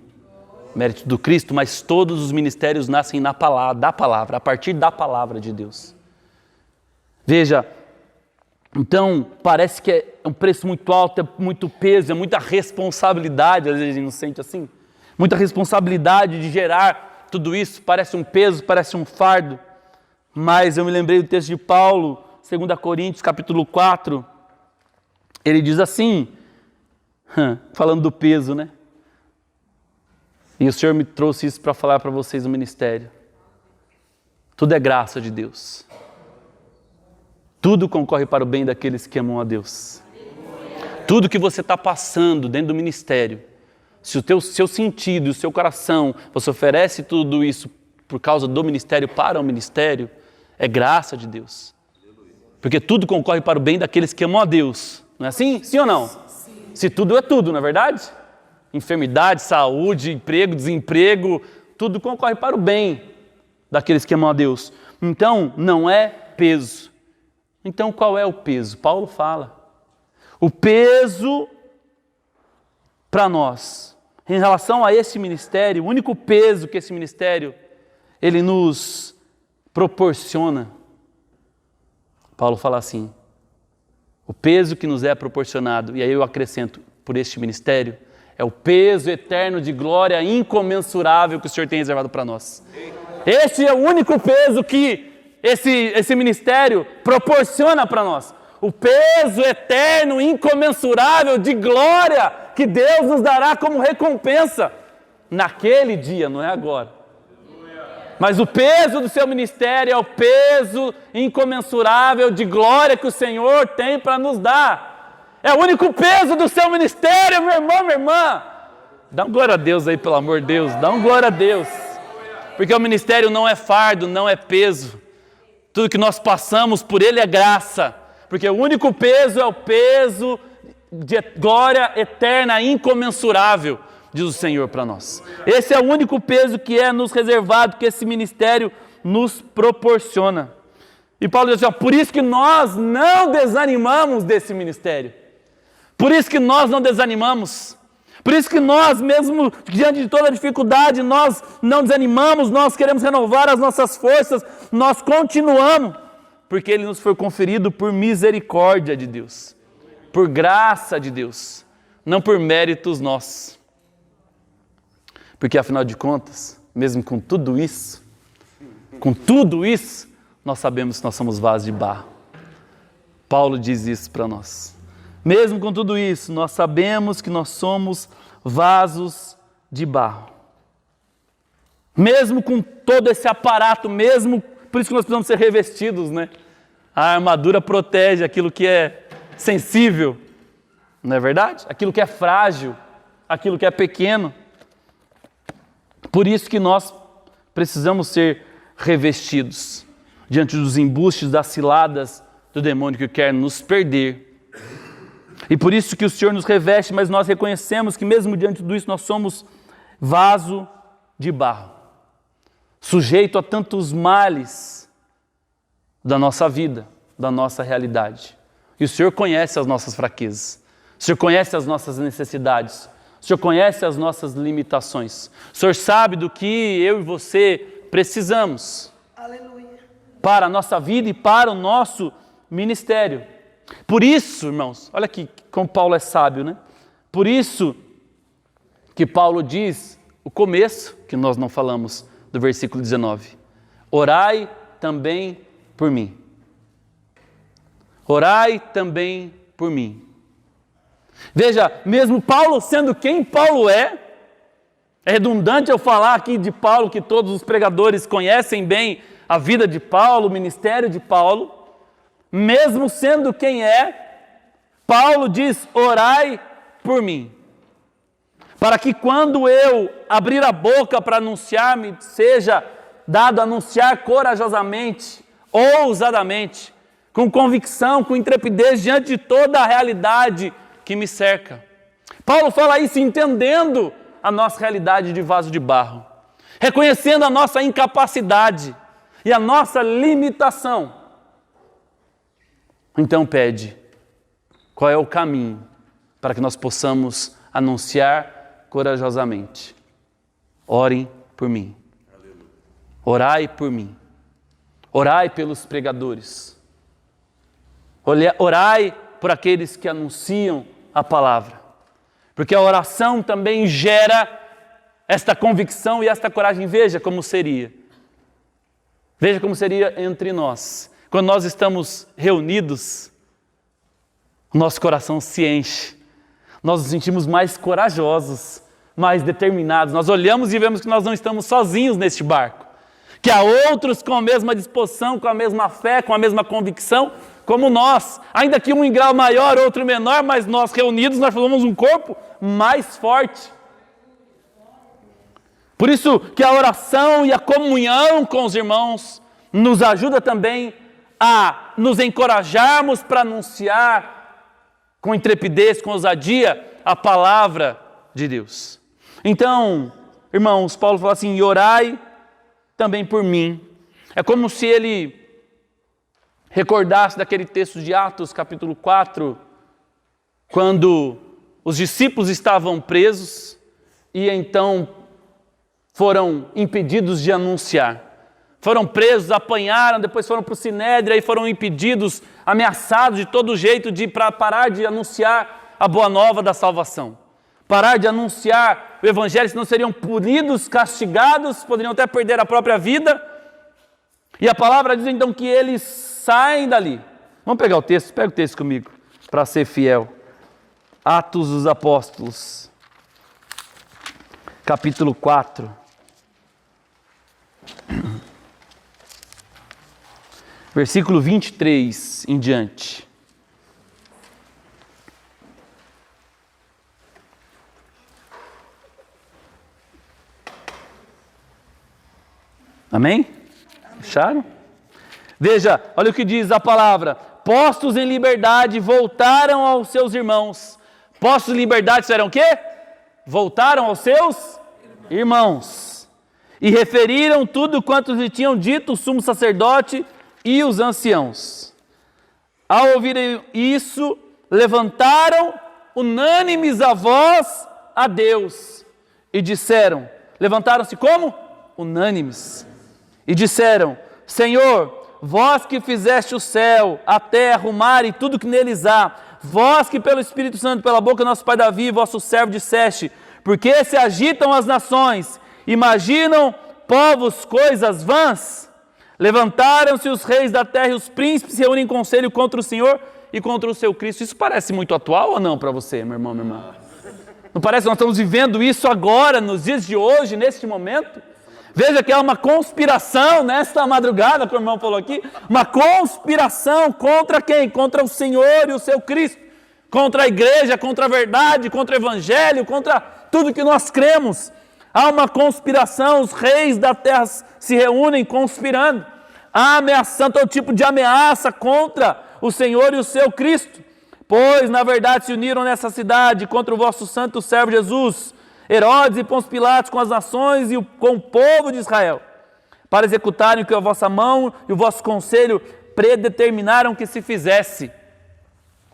Mérito do Cristo, mas todos os ministérios nascem da palavra, a partir da palavra de Deus. Veja, então parece que é um preço muito alto, é muito peso, é muita responsabilidade, às vezes a gente não sente assim? Muita responsabilidade de gerar tudo isso, parece um peso, parece um fardo. Mas eu me lembrei do texto de Paulo, 2 Coríntios, capítulo 4, ele diz assim, falando do peso, né? E o Senhor me trouxe isso para falar para vocês no ministério. Tudo é graça de Deus. Tudo concorre para o bem daqueles que amam a Deus. Tudo que você está passando dentro do ministério, se o seu sentido, o seu coração, você oferece tudo isso por causa do ministério, para o ministério, é graça de Deus. Porque tudo concorre para o bem daqueles que amam a Deus. Não é assim? Sim ou não? Sim. Se tudo é tudo, não é verdade? Enfermidade, saúde, emprego, desemprego, tudo concorre para o bem daqueles que amam a Deus. Então, não é peso. Então, qual é o peso? Paulo fala. O peso para nós, em relação a esse ministério, o único peso que esse ministério, ele nos proporciona. Paulo fala assim, o peso que nos é proporcionado, e aí eu acrescento, por este ministério, é o peso eterno de glória incomensurável que o Senhor tem reservado para nós. Este é o único peso que esse ministério proporciona para nós. O peso eterno, incomensurável de glória que Deus nos dará como recompensa naquele dia, não é agora. Mas o peso do seu ministério é o peso incomensurável de glória que o Senhor tem para nos dar. É o único peso do seu ministério, meu irmão, minha irmã. Dá um glória a Deus aí, pelo amor de Deus. Dá um glória a Deus. Porque o ministério não é fardo, não é peso. Tudo que nós passamos por ele é graça. Porque o único peso é o peso de glória eterna, incomensurável, diz o Senhor para nós. Esse é o único peso que é nos reservado, que esse ministério nos proporciona. E Paulo diz assim, por isso que nós não desanimamos desse ministério. Por isso que nós não desanimamos. Por isso que nós, mesmo diante de toda a dificuldade, nós não desanimamos, nós queremos renovar as nossas forças, nós continuamos, porque ele nos foi conferido por misericórdia de Deus, por graça de Deus, não por méritos nossos. Porque afinal de contas, mesmo com tudo isso, nós sabemos que nós somos vasos de barro. Paulo diz isso para nós. Mesmo com tudo isso, nós sabemos que nós somos vasos de barro. Mesmo com todo esse aparato, por isso que nós precisamos ser revestidos, né? A armadura protege aquilo que é sensível, não é verdade? Aquilo que é frágil, aquilo que é pequeno. Por isso que nós precisamos ser revestidos diante dos embustes, das ciladas do demônio que quer nos perder. E por isso que o Senhor nos reveste, mas nós reconhecemos que mesmo diante de tudo isso nós somos vaso de barro, sujeito a tantos males da nossa vida, da nossa realidade. E o Senhor conhece as nossas fraquezas, o Senhor conhece as nossas necessidades, o Senhor conhece as nossas limitações, o Senhor sabe do que eu e você precisamos. Aleluia. Para a nossa vida e para o nosso ministério. Por isso, irmãos, olha aqui como Paulo é sábio, né? Por isso que Paulo diz, o começo, que nós não falamos, do versículo 19. Orai também por mim. Orai também por mim. Veja, mesmo Paulo sendo quem Paulo é redundante eu falar aqui de Paulo, que todos os pregadores conhecem bem a vida de Paulo, o ministério de Paulo. Mesmo sendo quem é, Paulo diz, orai por mim. Para que quando eu abrir a boca para anunciar, me seja dado anunciar corajosamente, ousadamente, com convicção, com intrepidez, diante de toda a realidade que me cerca. Paulo fala isso entendendo a nossa realidade de vaso de barro, reconhecendo a nossa incapacidade e a nossa limitação. Então pede, qual é o caminho para que nós possamos anunciar corajosamente? Orem por mim. Orai por mim. Orai pelos pregadores. Orai por aqueles que anunciam a palavra. Porque a oração também gera esta convicção e esta coragem. Veja como seria. Veja como seria entre nós. Quando nós estamos reunidos, o nosso coração se enche. Nós nos sentimos mais corajosos, mais determinados. Nós olhamos e vemos que nós não estamos sozinhos neste barco. Que há outros com a mesma disposição, com a mesma fé, com a mesma convicção, como nós. Ainda que um em grau maior, outro menor, mas nós reunidos, nós formamos um corpo mais forte. Por isso que a oração e a comunhão com os irmãos nos ajuda também a nos encorajarmos para anunciar com intrepidez, com ousadia, a palavra de Deus. Então, irmãos, Paulo fala assim, orai também por mim. É como se ele recordasse daquele texto de Atos, capítulo 4, quando os discípulos estavam presos e então foram impedidos de anunciar. Foram presos, apanharam, depois foram para o Sinédrio e foram impedidos, ameaçados de todo jeito para parar de anunciar a boa nova da salvação. Parar de anunciar o Evangelho, senão seriam punidos, castigados, poderiam até perder a própria vida. E a palavra diz então que eles saem dali. Vamos pegar o texto, pega o texto comigo, para ser fiel. Atos dos Apóstolos, capítulo 4. Versículo 23 em diante. Amém? Acharam? Veja, olha o que diz a palavra. Postos em liberdade, voltaram aos seus irmãos. Postos em liberdade, fizeram o quê? Voltaram aos seus irmãos. E referiram tudo quanto lhe tinham dito o sumo sacerdote e os anciãos. Ao ouvirem isso, levantaram unânimes a voz a Deus e disseram, levantaram-se como? Unânimes. E disseram, Senhor, vós que fizeste o céu, a terra, o mar e tudo que neles há, vós que pelo Espírito Santo, pela boca do nosso pai Davi, vosso servo disseste, porque se agitam as nações, imaginam povos coisas vãs? Levantaram-se os reis da terra e os príncipes se reúnem em conselho contra o Senhor e contra o seu Cristo. Isso parece muito atual ou não para você, meu irmão, minha irmã? Não parece que nós estamos vivendo isso agora, nos dias de hoje, neste momento? Veja que há uma conspiração nesta madrugada, que o irmão falou aqui, uma conspiração contra quem? Contra o Senhor e o seu Cristo, contra a igreja, contra a verdade, contra o evangelho, contra tudo que nós cremos. Há uma conspiração, os reis da terra se reúnem conspirando, ameaçando todo tipo de ameaça contra o Senhor e o seu Cristo. Pois, na verdade, se uniram nessa cidade contra o vosso santo servo Jesus, Herodes e Pôncio Pilatos, com as nações e com o povo de Israel, para executarem o que a vossa mão e o vosso conselho predeterminaram que se fizesse.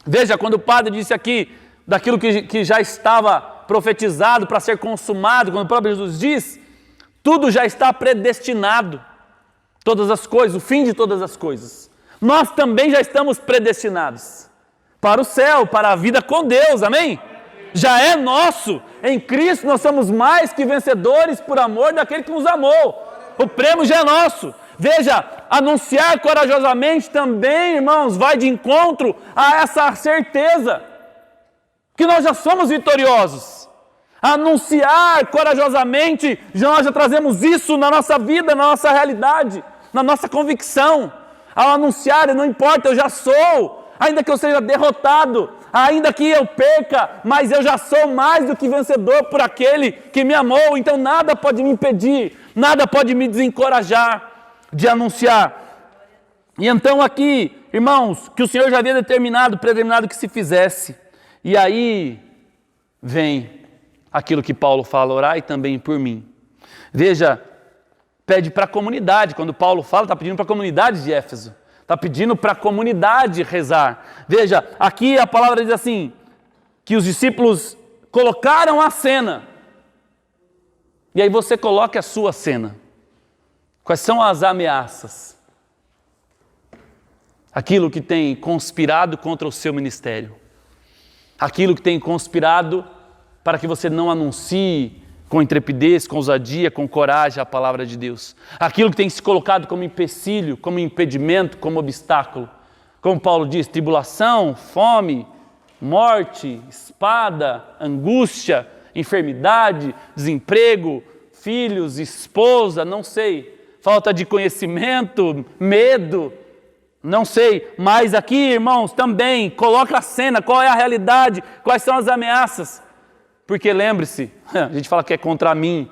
Veja, quando o padre disse aqui, daquilo que já estava profetizado para ser consumado, quando o próprio Jesus diz, tudo já está predestinado, todas as coisas, o fim de todas as coisas. Nós também já estamos predestinados para o céu, para a vida com Deus, amém? Já é nosso, em Cristo nós somos mais que vencedores por amor daquele que nos amou, o prêmio já é nosso. Veja, anunciar corajosamente também, irmãos, vai de encontro a essa certeza, que nós já somos vitoriosos. Anunciar corajosamente, nós já trazemos isso na nossa vida, na nossa realidade, na nossa convicção. Ao anunciar, não importa, eu já sou, ainda que eu seja derrotado, ainda que eu perca, mas eu já sou mais do que vencedor por aquele que me amou, então nada pode me impedir, nada pode me desencorajar de anunciar. E então aqui, irmãos, que o Senhor já havia predeterminado que se fizesse, e aí vem aquilo que Paulo fala, orai também por mim. Veja, pede para a comunidade, quando Paulo fala, está pedindo para a comunidade de Éfeso, está pedindo para a comunidade rezar. Veja, aqui a palavra diz assim, que os discípulos colocaram a cena, e aí você coloca a sua cena. Quais são as ameaças? Aquilo que tem conspirado contra o seu ministério, aquilo que tem conspirado para que você não anuncie com intrepidez, com ousadia, com coragem a palavra de Deus. Aquilo que tem se colocado como empecilho, como impedimento, como obstáculo. Como Paulo diz, tribulação, fome, morte, espada, angústia, enfermidade, desemprego, filhos, esposa, não sei, falta de conhecimento, medo, não sei. Mas aqui, irmãos, também coloca a cena, qual é a realidade, quais são as ameaças. Porque lembre-se, a gente fala que é contra mim,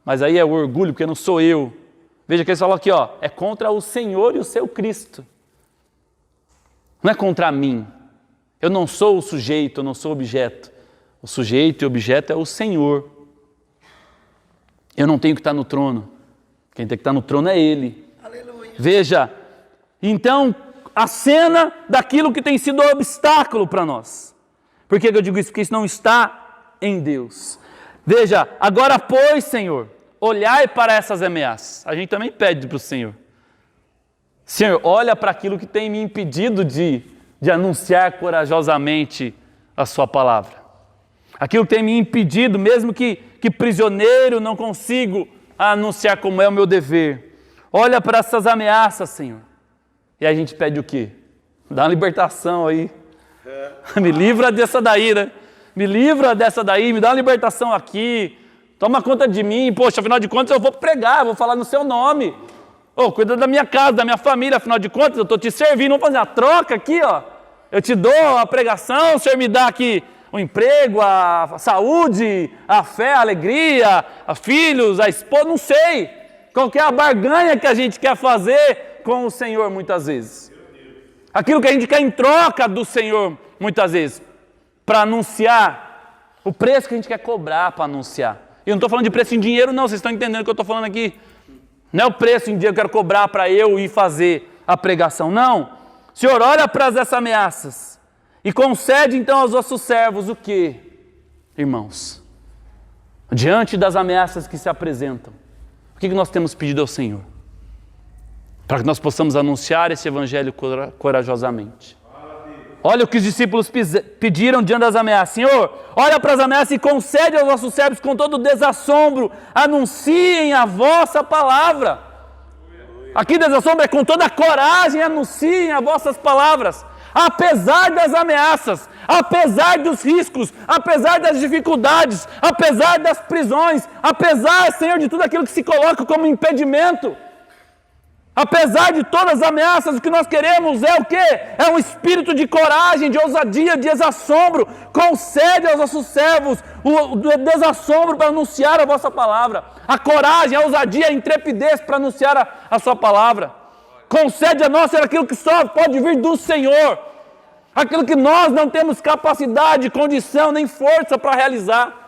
mas aí é o orgulho, porque não sou eu. Veja que eles falam aqui, ó, é contra o Senhor e o seu Cristo. Não é contra mim. Eu não sou o sujeito, eu não sou o objeto. O sujeito e o objeto é o Senhor. Eu não tenho que estar no trono. Quem tem que estar no trono é Ele. Aleluia. Veja, então, a cena daquilo que tem sido obstáculo para nós. Por que eu digo isso? Porque isso não está em Deus. Veja, agora pois, Senhor, olhai para essas ameaças. A gente também pede para o Senhor. Senhor, olha para aquilo que tem me impedido de anunciar corajosamente a sua palavra. Aquilo que tem me impedido, mesmo que prisioneiro, não consigo anunciar como é o meu dever. Olha para essas ameaças, Senhor. E aí a gente pede o quê? Dá uma libertação aí. Me livra dessa daí, né? Me livra dessa daí, me dá uma libertação aqui, toma conta de mim, poxa, afinal de contas eu vou pregar, eu vou falar no seu nome, cuida da minha casa, da minha família, afinal de contas eu estou te servindo, vamos fazer a troca aqui, ó. Eu te dou a pregação, o Senhor me dá aqui o emprego, a saúde, a fé, a alegria, a filhos, a esposa, não sei, qual que é a barganha que a gente quer fazer com o Senhor muitas vezes, aquilo que a gente quer em troca do Senhor muitas vezes, para anunciar, o preço que a gente quer cobrar para anunciar. E eu não estou falando de preço em dinheiro não, vocês estão entendendo o que eu estou falando aqui? Não é o preço em dinheiro que eu quero cobrar para eu ir fazer a pregação, não. Senhor, olha para essas ameaças e concede então aos vossos servos o quê, irmãos? Diante das ameaças que se apresentam, o que nós temos pedido ao Senhor? Para que nós possamos anunciar esse evangelho corajosamente. Olha o que os discípulos pediram diante das ameaças. Senhor, olha para as ameaças e concede aos vossos servos com todo desassombro, anunciem a vossa palavra. Aqui desassombro é com toda coragem, anunciem as vossas palavras. Apesar das ameaças, apesar dos riscos, apesar das dificuldades, apesar das prisões, apesar, Senhor, de tudo aquilo que se coloca como impedimento, apesar de todas as ameaças, o que nós queremos é o quê? É um espírito de coragem, de ousadia, de desassombro. Concede aos nossos servos o desassombro para anunciar a vossa palavra, a coragem, a ousadia, a intrepidez para anunciar a sua palavra. Concede a nós ser aquilo que só pode vir do Senhor, aquilo que nós não temos capacidade, condição, nem força para realizar.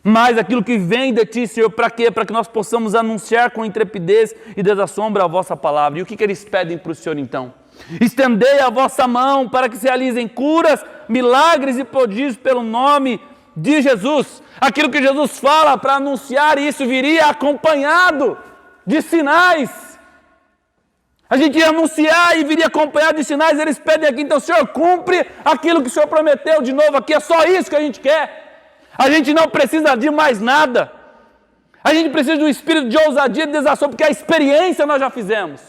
Mas aquilo que vem de Ti, Senhor, para quê? Para que nós possamos anunciar com intrepidez e desassombro a vossa palavra. E o que eles pedem para o Senhor então? Estendei a vossa mão para que se realizem curas, milagres e prodígios pelo nome de Jesus. Aquilo que Jesus fala para anunciar isso viria acompanhado de sinais. A gente ia anunciar e viria acompanhado de sinais. Eles pedem aqui, então, Senhor, cumpre aquilo que o Senhor prometeu de novo aqui. É só isso que a gente quer. A gente não precisa de mais nada. A gente precisa de um espírito de ousadia e de desassombro, porque a experiência nós já fizemos.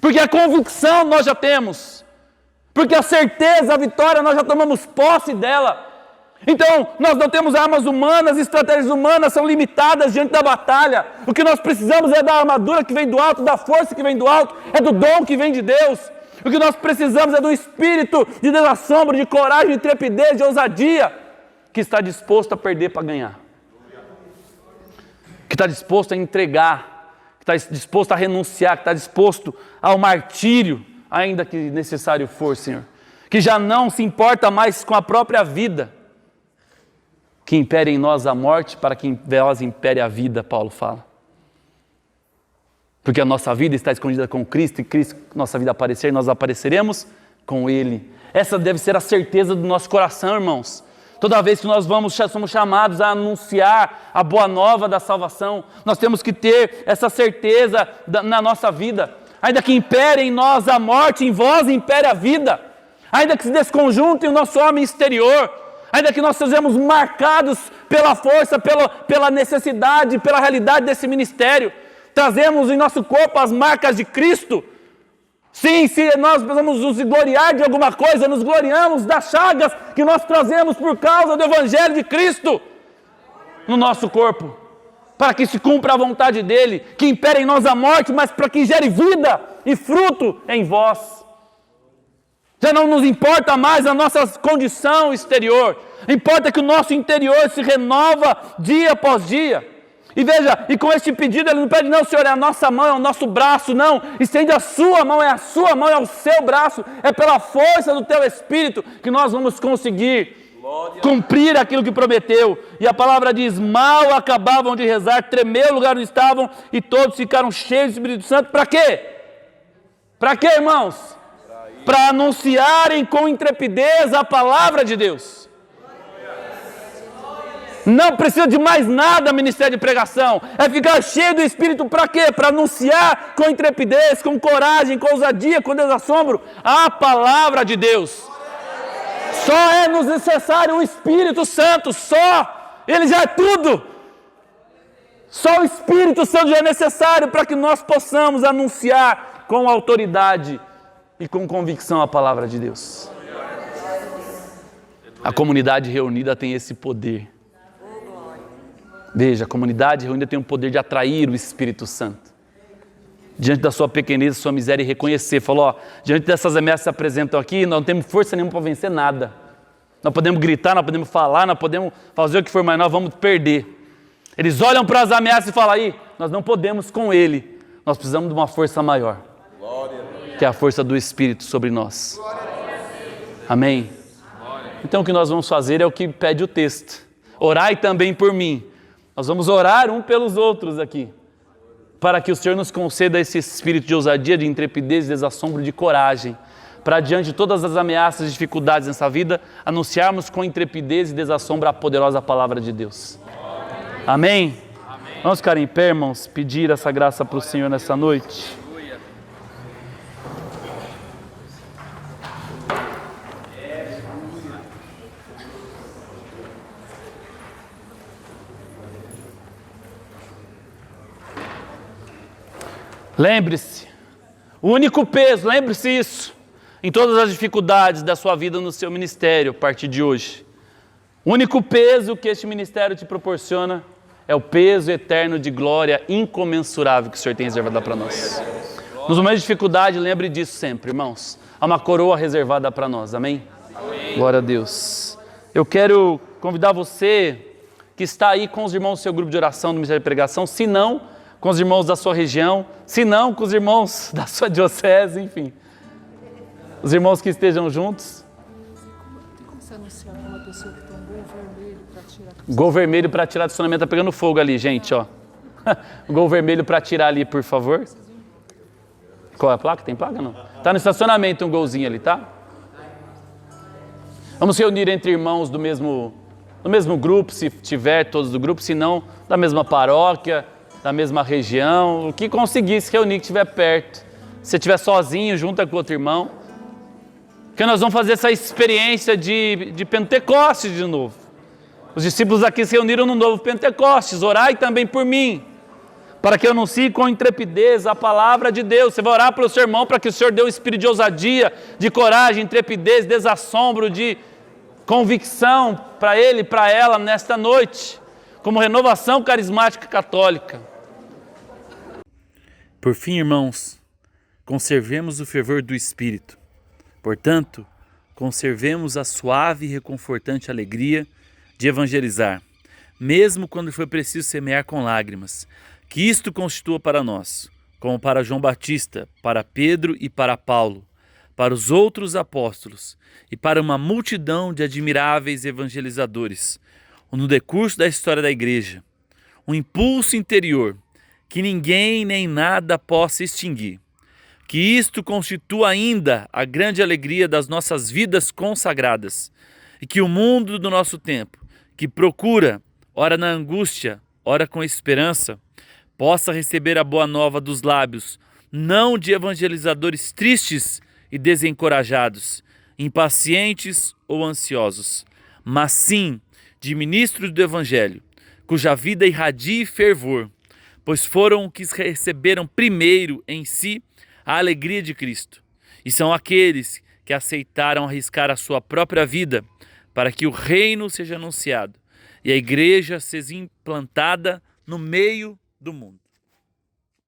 Porque a convicção nós já temos. Porque a certeza, a vitória, nós já tomamos posse dela. Então, nós não temos armas humanas, estratégias humanas são limitadas diante da batalha. O que nós precisamos é da armadura que vem do alto, da força que vem do alto, é do dom que vem de Deus. O que nós precisamos é do espírito de desassombro, de coragem, de intrepidez, de ousadia, que está disposto a perder para ganhar. Que está disposto a entregar, que está disposto a renunciar, que está disposto ao martírio, ainda que necessário for, Senhor. Que já não se importa mais com a própria vida. Que impere em nós a morte para que em nós impere a vida, Paulo fala. Porque a nossa vida está escondida com Cristo e Cristo, nossa vida aparecer, nós apareceremos com Ele. Essa deve ser a certeza do nosso coração, irmãos. Toda vez que nós somos chamados a anunciar a boa nova da salvação, nós temos que ter essa certeza na nossa vida. Ainda que impere em nós a morte, em vós impere a vida. Ainda que se desconjunte o nosso homem exterior, ainda que nós sejamos marcados pela força, pela necessidade, pela realidade desse ministério, trazemos em nosso corpo as marcas de Cristo. Sim, se nós precisamos nos gloriar de alguma coisa, nos gloriamos das chagas que nós trazemos por causa do Evangelho de Cristo no nosso corpo, para que se cumpra a vontade dEle, que impere em nós a morte, mas para que gere vida e fruto em vós. Já não nos importa mais a nossa condição exterior, importa que o nosso interior se renova dia após dia. E veja, e com este pedido ele não pede, não, Senhor, é a nossa mão, é o nosso braço, não, estende a sua mão, é a sua mão, é o seu braço, é pela força do teu Espírito que nós vamos conseguir cumprir aquilo que prometeu. E a palavra diz, mal acabavam de rezar, tremeu o lugar onde estavam e todos ficaram cheios do Espírito Santo. Para quê? Para quê, irmãos? Para anunciarem com intrepidez a palavra de Deus. Não precisa de mais nada, ministério de pregação. É ficar cheio do Espírito para quê? Para anunciar com intrepidez, com coragem, com ousadia, com desassombro a palavra de Deus. Só é nos necessário o Espírito Santo, só. Ele já é tudo. Só o Espírito Santo já é necessário para que nós possamos anunciar com autoridade e com convicção a palavra de Deus. A comunidade reunida tem esse poder. Veja, a comunidade reunida tem o poder de atrair o Espírito Santo. Diante da sua pequenez, sua miséria e reconhecer. Falou, ó, diante dessas ameaças que se apresentam aqui, nós não temos força nenhuma para vencer nada. Nós podemos gritar, nós podemos falar, nós podemos fazer o que for, mas nós vamos perder. Eles olham para as ameaças e falam, aí, nós não podemos com ele. Nós precisamos de uma força maior. Que é a força do Espírito sobre nós. Amém? Então o que nós vamos fazer é o que pede o texto. Orai também por mim. Nós vamos orar um pelos outros aqui, para que o Senhor nos conceda esse espírito de ousadia, de intrepidez, de desassombro, de coragem, para diante de todas as ameaças e dificuldades nessa vida, anunciarmos com intrepidez e desassombro a poderosa palavra de Deus. Amém? Vamos ficar em pé, irmãos, pedir essa graça para o Senhor nessa noite. Lembre-se, o único peso, lembre-se isso, em todas as dificuldades da sua vida no seu ministério a partir de hoje. O único peso que este ministério te proporciona é o peso eterno de glória incomensurável que o Senhor tem reservado para nós. Nos momentos de dificuldade, lembre disso sempre, irmãos. Há uma coroa reservada para nós, amém? Amém? Glória a Deus. Eu quero convidar você que está aí com os irmãos do seu grupo de oração do Ministério de Pregação, se não, com os irmãos da sua região, se não, com os irmãos da sua diocese, enfim. Os irmãos que estejam juntos. Tem como você anunciar para uma pessoa que tem um gol vermelho para tirar? Gol vermelho para tirar do estacionamento, tá pegando fogo ali, gente, ó. Gol vermelho para tirar ali, por favor. Qual é a placa? Tem placa não? Tá no estacionamento um golzinho ali, tá? Vamos reunir entre irmãos do mesmo grupo, se tiver todos do grupo, se não, da mesma paróquia, da mesma região, o que conseguir se reunir, que estiver perto. Se estiver sozinho, junta com outro irmão. Porque nós vamos fazer essa experiência de Pentecostes de novo. Os discípulos aqui se reuniram no novo Pentecostes. Orai também por mim, para que eu anuncie com intrepidez a palavra de Deus. Você vai orar pelo seu irmão para que o Senhor dê um espírito de ousadia, de coragem, intrepidez, desassombro, de convicção para ele e para ela nesta noite, como renovação carismática católica. Por fim, irmãos, conservemos o fervor do Espírito. Portanto, conservemos a suave e reconfortante alegria de evangelizar, mesmo quando foi preciso semear com lágrimas. Que isto constitua para nós, como para João Batista, para Pedro e para Paulo, para os outros apóstolos e para uma multidão de admiráveis evangelizadores, no decurso da história da igreja, um impulso interior que ninguém nem nada possa extinguir. Que isto constitua ainda a grande alegria das nossas vidas consagradas e que o mundo do nosso tempo, que procura, ora na angústia, ora com esperança, possa receber a boa nova dos lábios, não de evangelizadores tristes e desencorajados, impacientes ou ansiosos, mas sim de ministros do Evangelho, cuja vida irradie fervor, pois foram os que receberam primeiro em si a alegria de Cristo, e são aqueles que aceitaram arriscar a sua própria vida para que o reino seja anunciado e a igreja seja implantada no meio do mundo.